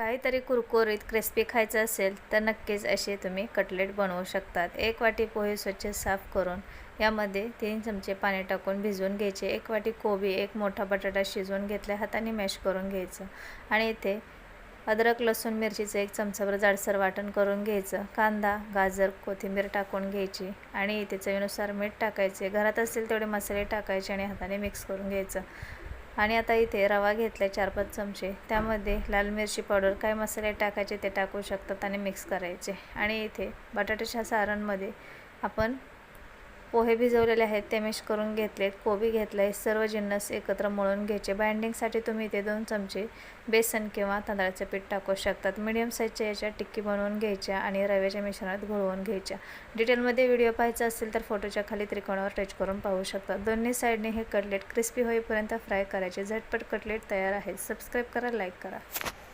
काहीतरी कुरकुरीत क्रिस्पी खायचं असेल तर नक्कीच असे तुम्ही कटलेट बनवू शकतात। 1 वाटी पोहे स्वच्छ साफ करून यामध्ये 3 चमचे पाणी टाकून भिजवून घ्यायचे। 1 वाटी कोबी, 1 मोठा बटाटा शिजवून घेतला, हाताने मॅश करून घ्यायचं आणि इथे अद्रक लसूण मिरचीचं 1 चमचाभर जाडसर वाटण करून घ्यायचं। कांदा, गाजर, कोथिंबीर टाकून घ्यायची आणि इथे चवीनुसार मीठ टाकायचे। घरात असतील तेवढे मसाले टाकायचे आणि हाताने मिक्स करून घ्यायचं। आणि आता इथे रवा घेतला 4-5 चमचे, त्यामध्ये लाल मिरची पावडर, काय मसाले टाकायचे ते टाकू शकतात आणि मिक्स करायचे। आणि इथे बटाट्याच्या सारणमध्ये आपण पोहे भिजवलेले आहेत ते मॅश करून घेतलेत, कोबी घेतला आहे, सर्व जिन्नस एकत्र मळून घ्यायचे। बाइंडिंगसाठी तुम्ही इथे 2 चमचे बेसन किंवा तांदळाचे पीठ टाकू शकतात। मीडियम साईजच्या याच्या टिक्की बनवून घ्यायच्या आणि रव्याच्या मिश्रणात घोळवून घ्यायच्या। डिटेलमध्ये व्हिडिओ पाहायचा असेल तर फोटोच्या खाली त्रिकोणावर टच करून पाहू शकता। दोन्ही साईडने हे कटलेट क्रिस्पी होईपर्यंत फ्राय करायचे। झटपट कटलेट तयार आहे। सबस्क्राईब करा, लाईक करा।